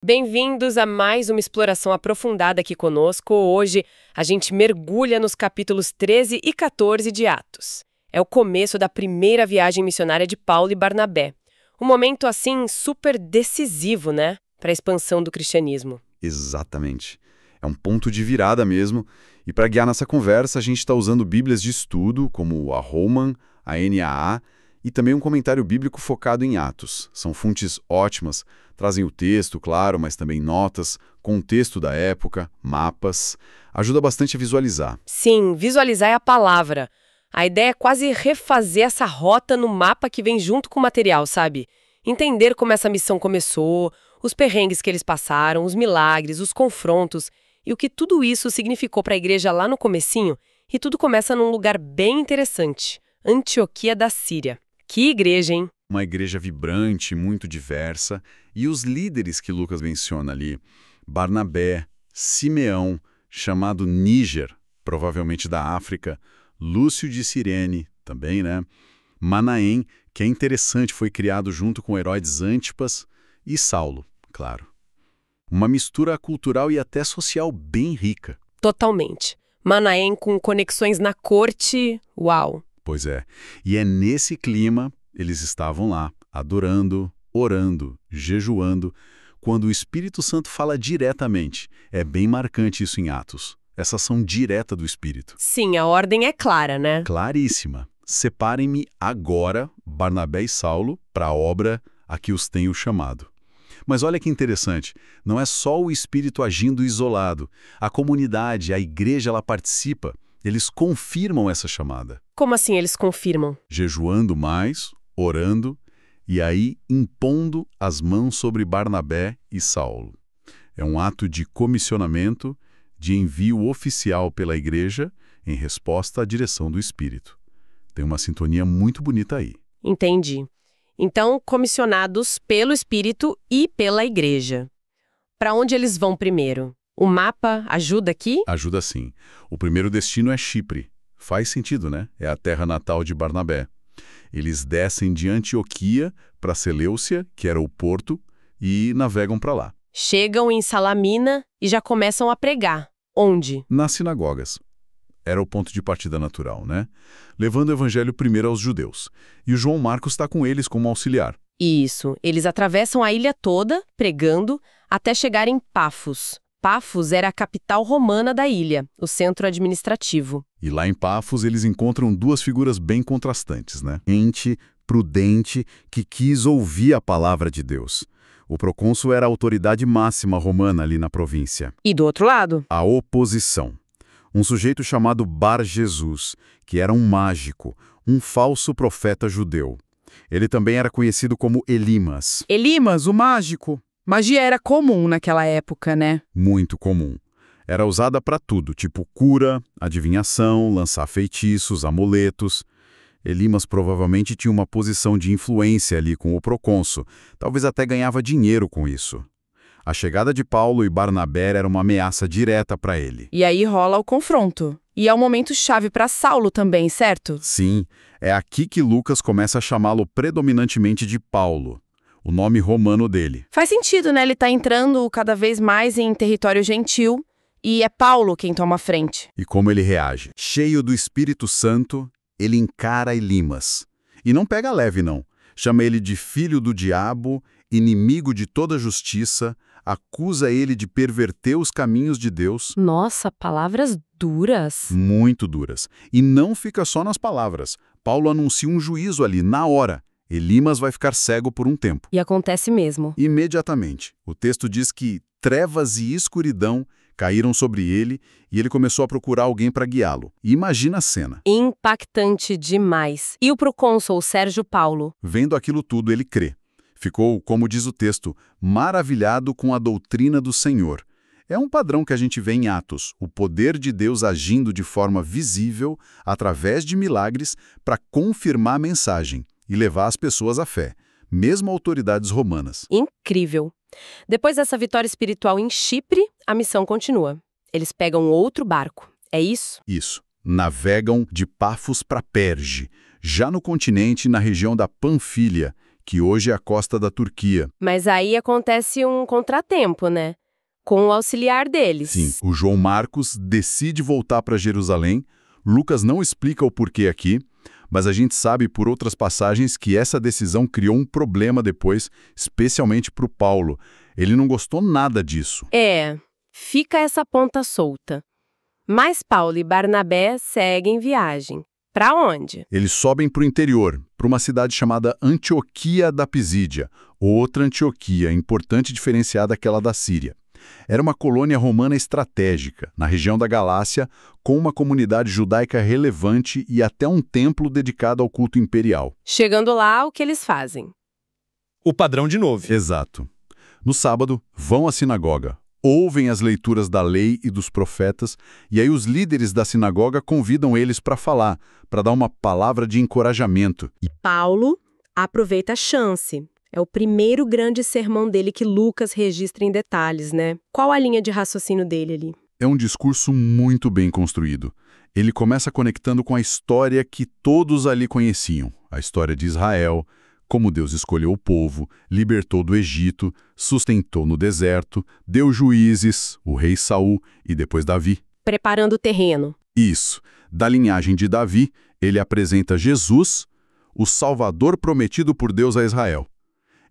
Bem-vindos a mais uma exploração aprofundada aqui conosco. Hoje a gente mergulha nos capítulos 13 e 14 de Atos. É o começo da primeira viagem missionária de Paulo e Barnabé. Um momento, assim, super decisivo, né? Para a expansão do cristianismo. Exatamente. É um ponto de virada mesmo. E para guiar nossa conversa, a gente está usando bíblias de estudo, como a Holman, a NAA, e também um comentário bíblico focado em Atos. São fontes ótimas, trazem o texto, claro, mas também notas, contexto da época, mapas. Ajuda bastante a visualizar. Sim, visualizar é a palavra. A ideia é quase refazer essa rota no mapa que vem junto com o material, sabe? Entender como essa missão começou, os perrengues que eles passaram, os milagres, os confrontos e o que tudo isso significou para a igreja lá no comecinho. E tudo começa num lugar bem interessante, Antioquia da Síria. Que igreja, hein? Uma igreja vibrante, muito diversa, e os líderes que Lucas menciona ali, Barnabé, Simeão, chamado Níger, provavelmente da África, Lúcio de Cirene, também, né? Manaém, que é interessante, foi criado junto com Herodes Antipas, e Saulo, claro. Uma mistura cultural e até social bem rica. Totalmente. Manaém com conexões na corte, uau! Pois é. E é nesse clima, eles estavam lá, adorando, orando, jejuando, quando o Espírito Santo fala diretamente. É bem marcante isso em Atos. Essa ação direta do Espírito. Sim, a ordem é clara, né? Claríssima. Separem-me agora, Barnabé e Saulo, para a obra a que os tenho chamado. Mas olha que interessante, não é só o Espírito agindo isolado. A comunidade, a igreja, ela participa. Eles confirmam essa chamada. Como assim eles confirmam? Jejuando mais, orando, e aí impondo as mãos sobre Barnabé e Saulo. É um ato de comissionamento, de envio oficial pela igreja em resposta à direção do Espírito. Tem uma sintonia muito bonita aí. Entendi. Então, comissionados pelo Espírito e pela igreja. Para onde eles vão primeiro? O mapa ajuda aqui? Ajuda sim. O primeiro destino é Chipre. Faz sentido, né? É a terra natal de Barnabé. Eles descem de Antioquia para Seleucia, que era o porto, e navegam para lá. Chegam em Salamina e já começam a pregar. Onde? Nas sinagogas. Era o ponto de partida natural, né? Levando o evangelho primeiro aos judeus. E o João Marcos está com eles como auxiliar. Isso. Eles atravessam a ilha toda, pregando, até chegar em Pafos. Pafos era a capital romana da ilha, o centro administrativo. E lá em Pafos eles encontram duas figuras bem contrastantes, né? Gente prudente que quis ouvir a palavra de Deus. O procônsul era a autoridade máxima romana ali na província. E do outro lado? A oposição. Um sujeito chamado Bar Jesus, que era um mágico, um falso profeta judeu. Ele também era conhecido como Elimas. Elimas, o mágico. Magia era comum naquela época, né? Muito comum. Era usada para tudo, tipo cura, adivinhação, lançar feitiços, amuletos. Elimas provavelmente tinha uma posição de influência ali com o procônsul, talvez até ganhava dinheiro com isso. A chegada de Paulo e Barnabé era uma ameaça direta para ele. E aí rola o confronto. E é um momento chave para Saulo também, certo? Sim, é aqui que Lucas começa a chamá-lo predominantemente de Paulo, o nome romano dele. Faz sentido, né? Ele tá entrando cada vez mais em território gentil e é Paulo quem toma a frente. E como ele reage? Cheio do Espírito Santo, ele encara Elimas. E não pega leve, não. Chama ele de filho do diabo, inimigo de toda justiça, acusa ele de perverter os caminhos de Deus. Nossa, palavras duras. Muito duras. E não fica só nas palavras. Paulo anuncia um juízo ali, na hora. Elimas vai ficar cego por um tempo. E acontece mesmo. Imediatamente. O texto diz que trevas e escuridão caíram sobre ele e ele começou a procurar alguém para guiá-lo. E imagina a cena. Impactante demais. E o procônsul Sérgio Paulo? Vendo aquilo tudo, ele crê. Ficou, como diz o texto, maravilhado com a doutrina do Senhor. É um padrão que a gente vê em Atos, o poder de Deus agindo de forma visível, através de milagres, para confirmar a mensagem e levar as pessoas à fé, mesmo autoridades romanas. Incrível. Depois dessa vitória espiritual em Chipre, a missão continua. Eles pegam outro barco. É isso? Isso. Navegam de Pafos para Perge, já no continente, na região da Panfilha, que hoje é a costa da Turquia. Mas aí acontece um contratempo, né? Com o auxiliar deles. Sim, o João Marcos decide voltar para Jerusalém. Lucas não explica o porquê aqui, mas a gente sabe por outras passagens que essa decisão criou um problema depois, especialmente para o Paulo. Ele não gostou nada disso. Fica essa ponta solta. Mas Paulo e Barnabé seguem viagem. Para onde? Eles sobem para o interior, para uma cidade chamada Antioquia da Pisídia, outra Antioquia, importante e diferenciada daquela da Síria. Era uma colônia romana estratégica, na região da Galácia, com uma comunidade judaica relevante e até um templo dedicado ao culto imperial. Chegando lá, o que eles fazem? O padrão de novo. Exato. No sábado, vão à sinagoga, ouvem as leituras da lei e dos profetas, e aí os líderes da sinagoga convidam eles para falar, para dar uma palavra de encorajamento. E Paulo aproveita a chance. É o primeiro grande sermão dele que Lucas registra em detalhes, né? Qual a linha de raciocínio dele ali? É um discurso muito bem construído. Ele começa conectando com a história que todos ali conheciam, a história de Israel, como Deus escolheu o povo, libertou do Egito, sustentou no deserto, deu juízes, o rei Saul e depois Davi. Preparando o terreno. Isso. Da linhagem de Davi, ele apresenta Jesus, o Salvador prometido por Deus a Israel.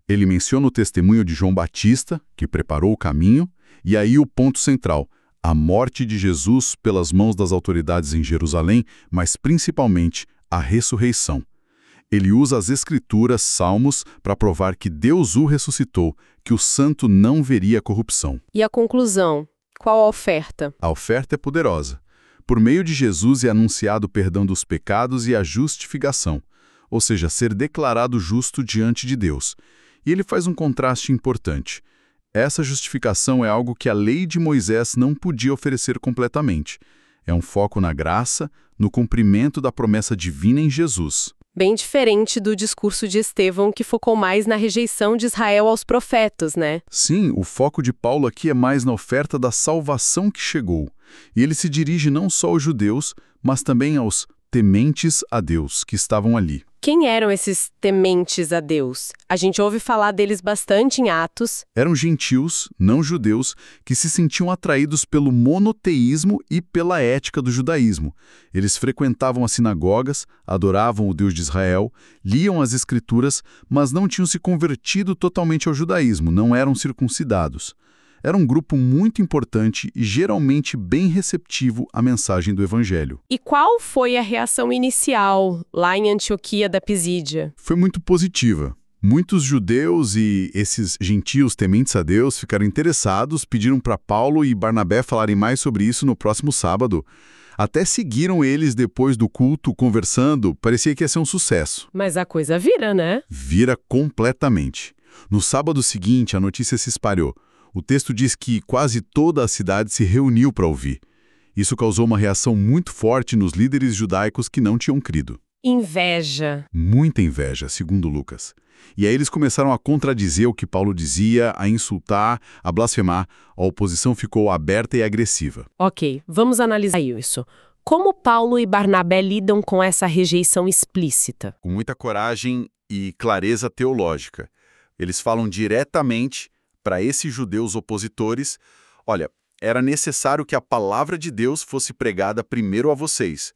Ele menciona o testemunho de João Batista, que preparou o caminho, e aí o ponto central, a morte de Jesus pelas mãos das autoridades em Jerusalém, mas principalmente a ressurreição. Ele usa as Escrituras, Salmos, para provar que Deus o ressuscitou, que o santo não veria corrupção. E a conclusão? Qual a oferta? A oferta é poderosa. Por meio de Jesus é anunciado o perdão dos pecados e a justificação, ou seja, ser declarado justo diante de Deus. E ele faz um contraste importante. Essa justificação é algo que a lei de Moisés não podia oferecer completamente. É um foco na graça, no cumprimento da promessa divina em Jesus. Bem diferente do discurso de Estevão, que focou mais na rejeição de Israel aos profetas, né? Sim, o foco de Paulo aqui é mais na oferta da salvação que chegou. E ele se dirige não só aos judeus, mas também aos tementes a Deus que estavam ali. Quem eram esses tementes a Deus? A gente ouve falar deles bastante em Atos. Eram gentios, não judeus, que se sentiam atraídos pelo monoteísmo e pela ética do judaísmo. Eles frequentavam as sinagogas, adoravam o Deus de Israel, liam as Escrituras, mas não tinham se convertido totalmente ao judaísmo, não eram circuncidados. Era um grupo muito importante e geralmente bem receptivo à mensagem do Evangelho. E qual foi a reação inicial lá em Antioquia da Pisídia? Foi muito positiva. Muitos judeus e esses gentios tementes a Deus ficaram interessados, pediram para Paulo e Barnabé falarem mais sobre isso no próximo sábado. Até seguiram eles depois do culto, conversando, parecia que ia ser um sucesso. Mas a coisa vira, né? Vira completamente. No sábado seguinte, a notícia se espalhou. O texto diz que quase toda a cidade se reuniu para ouvir. Isso causou uma reação muito forte nos líderes judaicos que não tinham crido. Inveja. Muita inveja, segundo Lucas. E aí eles começaram a contradizer o que Paulo dizia, a insultar, a blasfemar. A oposição ficou aberta e agressiva. Ok, vamos analisar isso. Como Paulo e Barnabé lidam com essa rejeição explícita? Com muita coragem e clareza teológica. Eles falam diretamente para esses judeus opositores: olha, era necessário que a palavra de Deus fosse pregada primeiro a vocês.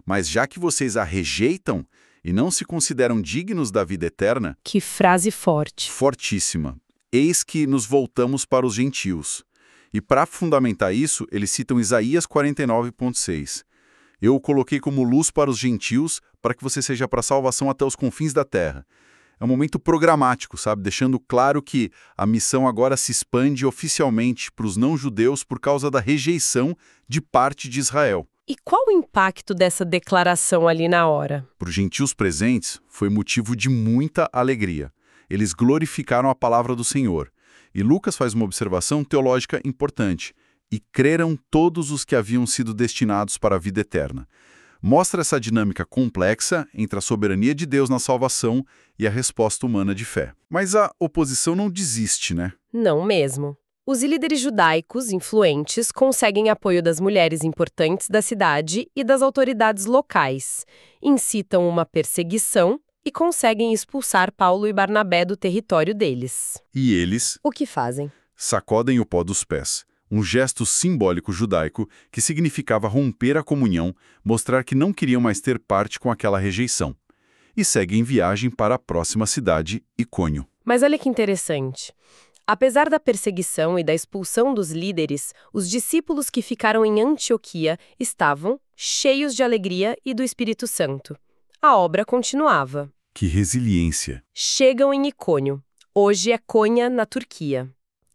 Mas já que vocês a rejeitam e não se consideram dignos da vida eterna... Que frase forte. Fortíssima. Eis que nos voltamos para os gentios. E para fundamentar isso, eles citam Isaías 49,6. Eu o coloquei como luz para os gentios, para que você seja para salvação até os confins da terra. É um momento programático, sabe? Deixando claro que a missão agora se expande oficialmente para os não-judeus por causa da rejeição de parte de Israel. E qual o impacto dessa declaração ali na hora? Para os gentios presentes, foi motivo de muita alegria. Eles glorificaram a palavra do Senhor. E Lucas faz uma observação teológica importante. E creram todos os que haviam sido destinados para a vida eterna. Mostra essa dinâmica complexa entre a soberania de Deus na salvação e a resposta humana de fé. Mas a oposição não desiste, né? Não mesmo. Os líderes judaicos influentes conseguem apoio das mulheres importantes da cidade e das autoridades locais. Incitam uma perseguição e conseguem expulsar Paulo e Barnabé do território deles. E eles O que fazem? sacodem o pó dos pés, um gesto simbólico judaico que significava romper a comunhão, mostrar que não queriam mais ter parte com aquela rejeição. E seguem viagem para a próxima cidade, Icônio. Mas olha que interessante. Apesar da perseguição e da expulsão dos líderes, os discípulos que ficaram em Antioquia estavam cheios de alegria e do Espírito Santo. A obra continuava. Que resiliência! Chegam em Icônio. Hoje é Konya, na Turquia.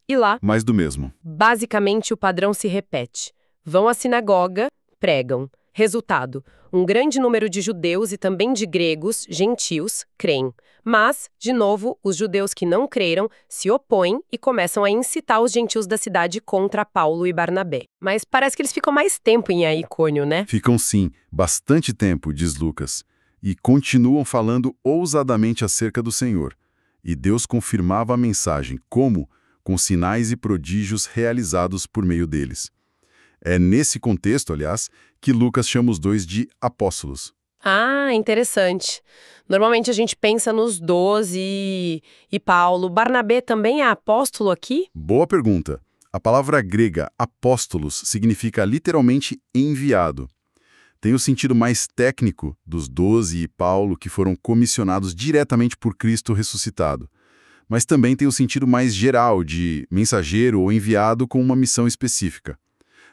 E lá, Mais do mesmo. basicamente, o padrão se repete. Vão à sinagoga, pregam. Resultado, um grande número de judeus e também de gregos, gentios, creem. Mas, de novo, os judeus que não creram se opõem e começam a incitar os gentios da cidade contra Paulo e Barnabé. Mas parece que eles ficam mais tempo em Icônio, né? Ficam sim, bastante tempo, diz Lucas, e continuam falando ousadamente acerca do Senhor. E Deus confirmava a mensagem, como? Com sinais e prodígios realizados por meio deles. É nesse contexto, aliás, que Lucas chama os dois de apóstolos. Ah, interessante. Normalmente a gente pensa nos 12 e Paulo. Barnabé também é apóstolo aqui? Boa pergunta. A palavra grega apóstolos significa literalmente enviado. Tem o sentido mais técnico dos 12 e Paulo que foram comissionados diretamente por Cristo ressuscitado. Mas também tem o sentido mais geral de mensageiro ou enviado com uma missão específica.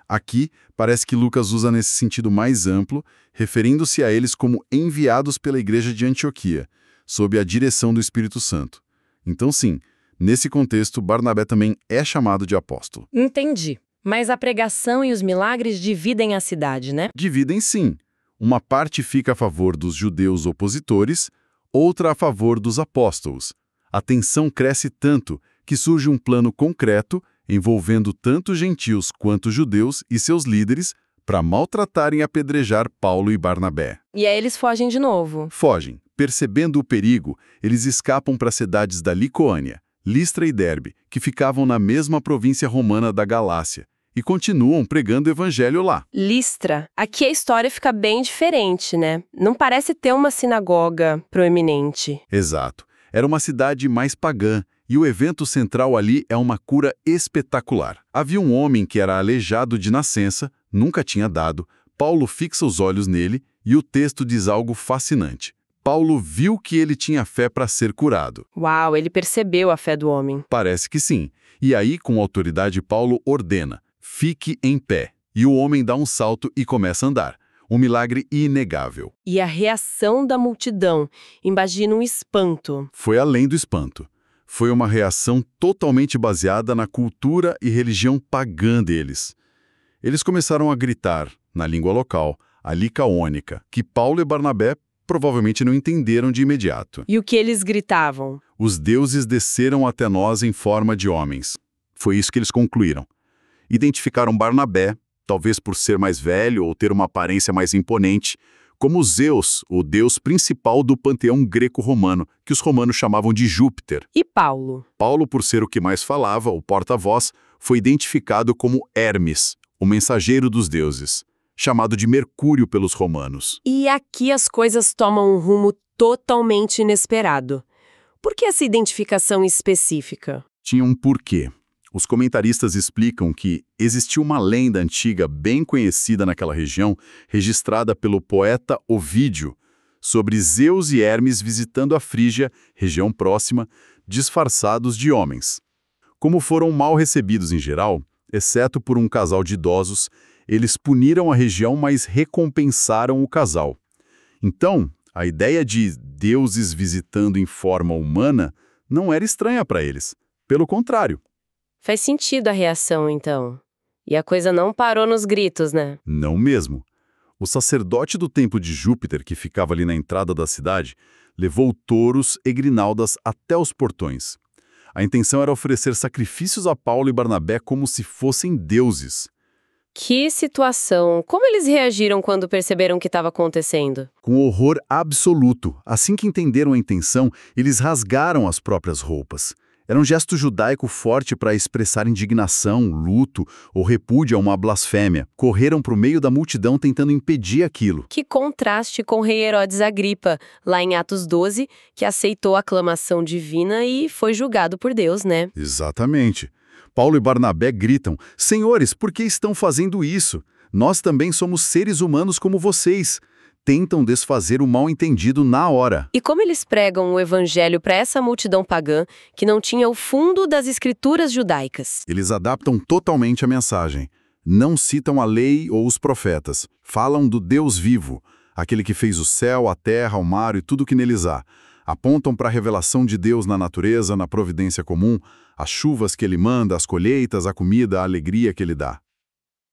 Aqui, parece que Lucas usa nesse sentido mais amplo, referindo-se a eles como enviados pela igreja de Antioquia, sob a direção do Espírito Santo. Então, sim, nesse contexto, Barnabé também é chamado de apóstolo. Entendi. Mas a pregação e os milagres dividem a cidade, né? Dividem sim. Uma parte fica a favor dos judeus opositores, outra a favor dos apóstolos. A tensão cresce tanto que surge um plano concreto envolvendo tanto gentios quanto judeus e seus líderes para maltratarem e apedrejar Paulo e Barnabé. E aí eles fogem de novo. Fogem. Percebendo o perigo, eles escapam para cidades da Licônia, Listra e Derbe, que ficavam na mesma província romana da Galácia, e continuam pregando o evangelho lá. Listra. Aqui a história fica bem diferente, né? Não parece ter uma sinagoga proeminente. Exato. Era uma cidade mais pagã, e o evento central ali é uma cura espetacular. Havia um homem que era aleijado de nascença, nunca tinha dado. Paulo fixa os olhos nele e o texto diz algo fascinante. Paulo viu que ele tinha fé para ser curado. Uau, ele percebeu a fé do homem. Parece que sim. E aí, com autoridade, Paulo ordena: fique em pé. E o homem dá um salto e começa a andar. Um milagre inegável. E a reação da multidão, imagina um espanto. Foi além do espanto. Foi uma reação totalmente baseada na cultura e religião pagã deles. Eles começaram a gritar, na língua local, a licaônica, que Paulo e Barnabé provavelmente não entenderam de imediato. E o que eles gritavam? Os deuses desceram até nós em forma de homens. Foi isso que eles concluíram. Identificaram Barnabé, talvez por ser mais velho ou ter uma aparência mais imponente, como Zeus, o deus principal do panteão greco-romano, que os romanos chamavam de Júpiter. E Paulo? Paulo, por ser o que mais falava, o porta-voz, foi identificado como Hermes, o mensageiro dos deuses, chamado de Mercúrio pelos romanos. E aqui as coisas tomam um rumo totalmente inesperado. Por que essa identificação específica? Tinha um porquê. Os comentaristas explicam que existiu uma lenda antiga bem conhecida naquela região, registrada pelo poeta Ovídio, sobre Zeus e Hermes visitando a Frígia, região próxima, disfarçados de homens. Como foram mal recebidos em geral, exceto por um casal de idosos, eles puniram a região, mas recompensaram o casal. Então, a ideia de deuses visitando em forma humana não era estranha para eles. Pelo contrário. Faz sentido a reação, então. E a coisa não parou nos gritos, né? Não mesmo. O sacerdote do templo de Júpiter, que ficava ali na entrada da cidade, levou touros e grinaldas até os portões. A intenção era oferecer sacrifícios a Paulo e Barnabé como se fossem deuses. Que situação! Como eles reagiram quando perceberam o que estava acontecendo? Com horror absoluto. Assim que entenderam a intenção, eles rasgaram as próprias roupas. Era um gesto judaico forte para expressar indignação, luto ou repúdio a uma blasfêmia. Correram para o meio da multidão tentando impedir aquilo. Que contraste com o rei Herodes Agripa, lá em Atos 12, que aceitou a aclamação divina e foi julgado por Deus, né? Exatamente. Paulo e Barnabé gritam: Senhores, por que estão fazendo isso? Nós também somos seres humanos como vocês. Tentam desfazer o mal-entendido na hora. E como eles pregam o evangelho para essa multidão pagã que não tinha o fundo das escrituras judaicas? Eles adaptam totalmente a mensagem. Não citam a lei ou os profetas. Falam do Deus vivo, aquele que fez o céu, a terra, o mar e tudo o que neles há. Apontam para a revelação de Deus na natureza, na providência comum, as chuvas que ele manda, as colheitas, a comida, a alegria que ele dá.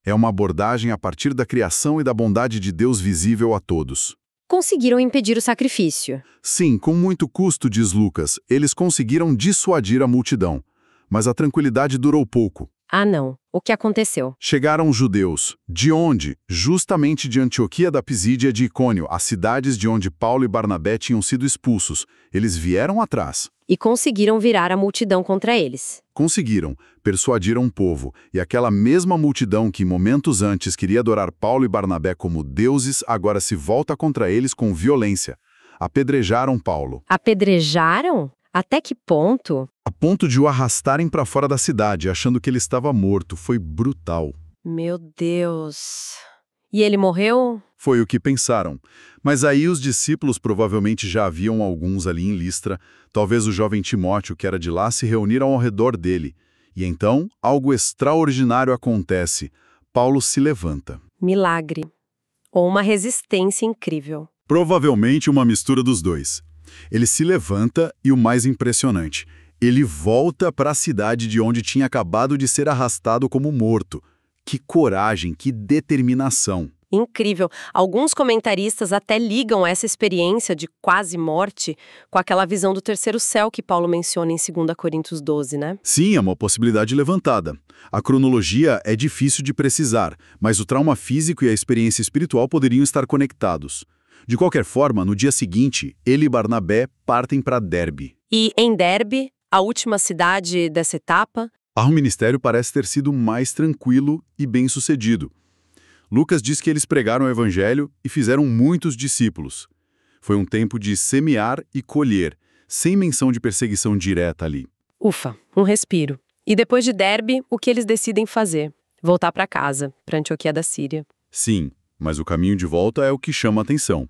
É uma abordagem a partir da criação e da bondade de Deus visível a todos. Conseguiram impedir o sacrifício. Sim, com muito custo, diz Lucas, eles conseguiram dissuadir a multidão. Mas a tranquilidade durou pouco. Ah, não. O que aconteceu? Chegaram os judeus. De onde? Justamente de Antioquia da Pisídia e de Icônio, as cidades de onde Paulo e Barnabé tinham sido expulsos. Eles vieram atrás. E conseguiram virar a multidão contra eles. Conseguiram, persuadiram o povo, e aquela mesma multidão que momentos antes queria adorar Paulo e Barnabé como deuses, agora se volta contra eles com violência. Apedrejaram Paulo. Apedrejaram? Até que ponto? A ponto de o arrastarem para fora da cidade, achando que ele estava morto. Foi brutal. Meu Deus. E ele morreu? Foi o que pensaram. Mas aí os discípulos provavelmente já haviam alguns ali em Listra, talvez o jovem Timóteo, que era de lá, se reuniram ao redor dele. E então, algo extraordinário acontece. Paulo se levanta. Milagre. Ou uma resistência incrível. Provavelmente uma mistura dos dois. Ele se levanta e o mais impressionante, ele volta para a cidade de onde tinha acabado de ser arrastado como morto. Que coragem, que determinação. Incrível. Alguns comentaristas até ligam essa experiência de quase morte com aquela visão do terceiro céu que Paulo menciona em 2 Coríntios 12, né? Sim, é uma possibilidade levantada. A cronologia é difícil de precisar, mas o trauma físico e a experiência espiritual poderiam estar conectados. De qualquer forma, no dia seguinte, ele e Barnabé partem para Derbe. E em Derbe, a última cidade dessa etapa, O ministério parece ter sido mais tranquilo e bem-sucedido. Lucas diz que eles pregaram o evangelho e fizeram muitos discípulos. Foi um tempo de semear e colher, sem menção de perseguição direta ali. ufa, um respiro. E depois de Derbe, o que eles decidem fazer? Voltar para casa, para Antioquia da Síria. Sim, mas o caminho de volta é o que chama a atenção.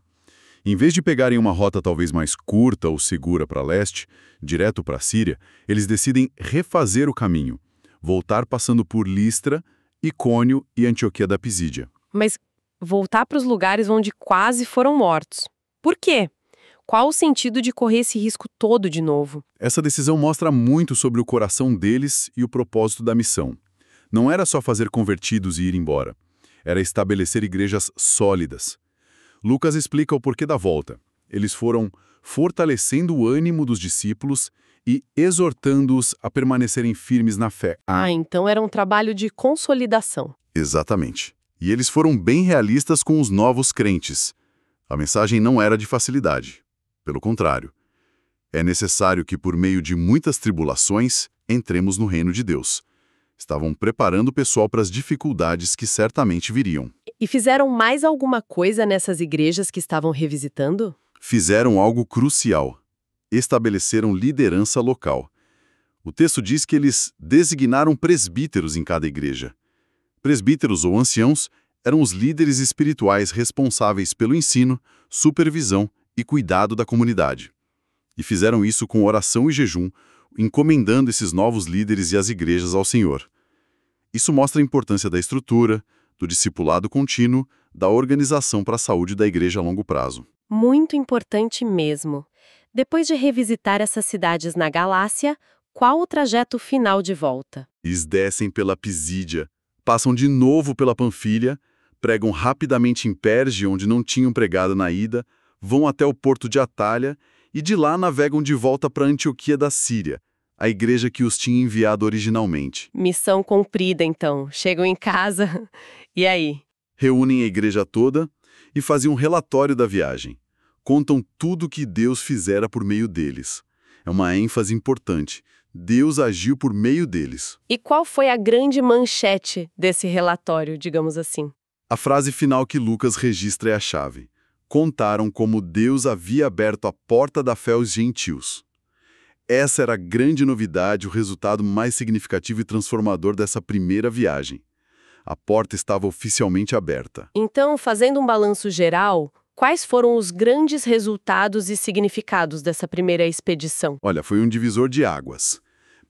Em vez de pegarem uma rota talvez mais curta ou segura para leste, direto para a Síria, eles decidem refazer o caminho, voltar passando por Listra, Icônio e Antioquia da Pisídia. Mas voltar para os lugares onde quase foram mortos. Por quê? Qual o sentido de correr esse risco todo de novo? Essa decisão mostra muito sobre o coração deles e o propósito da missão. Não era só fazer convertidos e ir embora. Era estabelecer igrejas sólidas. Lucas explica o porquê da volta. Eles foram fortalecendo o ânimo dos discípulos e exortando-os a permanecerem firmes na fé. Então era um trabalho de consolidação. Exatamente. E eles foram bem realistas com os novos crentes. A mensagem não era de facilidade. Pelo contrário. É necessário que, por meio de muitas tribulações, entremos no reino de Deus. Estavam preparando o pessoal para as dificuldades que certamente viriam. E fizeram mais alguma coisa nessas igrejas que estavam revisitando? Fizeram algo crucial. Estabeleceram liderança local. O texto diz que eles designaram presbíteros em cada igreja. Presbíteros ou anciãos eram os líderes espirituais responsáveis pelo ensino, supervisão e cuidado da comunidade. E fizeram isso com oração e jejum, encomendando esses novos líderes e as igrejas ao Senhor. Isso mostra a importância da estrutura, do discipulado contínuo, da organização para a saúde da igreja a longo prazo. Muito importante mesmo. Depois de revisitar essas cidades na Galácia, qual o trajeto final de volta? Eles descem pela Pisídia, passam de novo pela Panfilha, pregam rapidamente em Perge, onde não tinham pregado na ida, vão até o porto de Atalha e de lá navegam de volta para Antioquia da Síria, a igreja que os tinha enviado originalmente. Missão cumprida, então. Chegam em casa. E aí? Reúnem a igreja toda e fazem um relatório da viagem. Contam tudo o que Deus fizera por meio deles. É uma ênfase importante. Deus agiu por meio deles. E qual foi a grande manchete desse relatório, digamos assim? A frase final que Lucas registra é a chave. Contaram como Deus havia aberto a porta da fé aos gentios. Essa era a grande novidade, o resultado mais significativo e transformador dessa primeira viagem. A porta estava oficialmente aberta. Então, fazendo um balanço geral, quais foram os grandes resultados e significados dessa primeira expedição? Olha, foi um divisor de águas.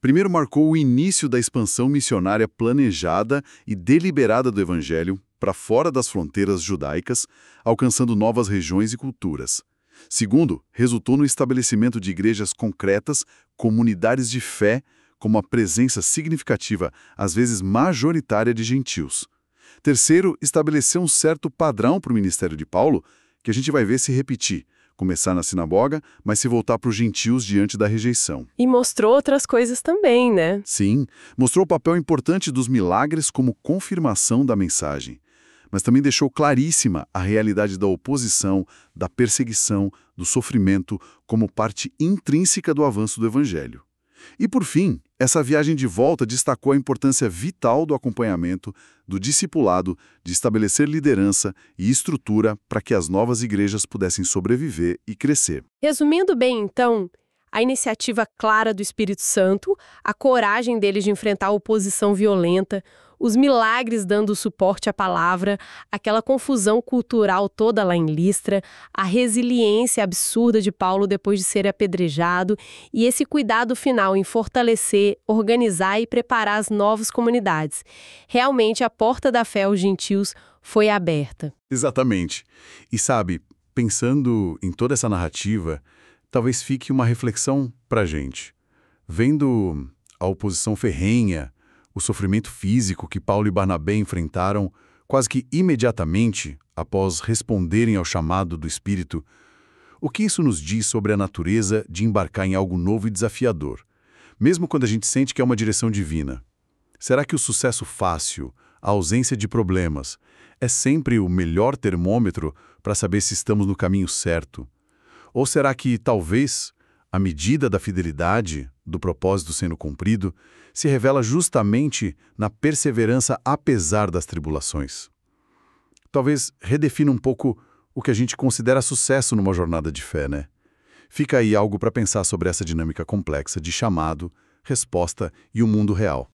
Primeiro marcou o início da expansão missionária planejada e deliberada do Evangelho para fora das fronteiras judaicas, alcançando novas regiões e culturas. Segundo, resultou no estabelecimento de igrejas concretas, comunidades de fé, com uma presença significativa, às vezes majoritária, de gentios. Terceiro, estabeleceu um certo padrão para o ministério de Paulo, que a gente vai ver se repetir. Começar na sinagoga, mas se voltar para os gentios diante da rejeição. E mostrou outras coisas também, né? Sim, mostrou o papel importante dos milagres como confirmação da mensagem. Mas também deixou claríssima a realidade da oposição, da perseguição, do sofrimento, como parte intrínseca do avanço do Evangelho. E, por fim, essa viagem de volta destacou a importância vital do acompanhamento, do discipulado, de estabelecer liderança e estrutura para que as novas igrejas pudessem sobreviver e crescer. Resumindo bem, então, a iniciativa clara do Espírito Santo, a coragem deles de enfrentar a oposição violenta, os milagres dando suporte à palavra, aquela confusão cultural toda lá em Listra, a resiliência absurda de Paulo depois de ser apedrejado e esse cuidado final em fortalecer, organizar e preparar as novas comunidades. Realmente, a porta da fé aos gentios foi aberta. Exatamente. E sabe, pensando em toda essa narrativa, talvez fique uma reflexão para a gente. Vendo a oposição ferrenha, o sofrimento físico que Paulo e Barnabé enfrentaram quase que imediatamente após responderem ao chamado do Espírito, o que isso nos diz sobre a natureza de embarcar em algo novo e desafiador, mesmo quando a gente sente que é uma direção divina? Será que o sucesso fácil, a ausência de problemas, é sempre o melhor termômetro para saber se estamos no caminho certo? Ou será que, talvez, a medida da fidelidade, do propósito sendo cumprido, se revela justamente na perseverança apesar das tribulações? Talvez redefina um pouco o que a gente considera sucesso numa jornada de fé, né? Fica aí algo para pensar sobre essa dinâmica complexa de chamado, resposta e o mundo real.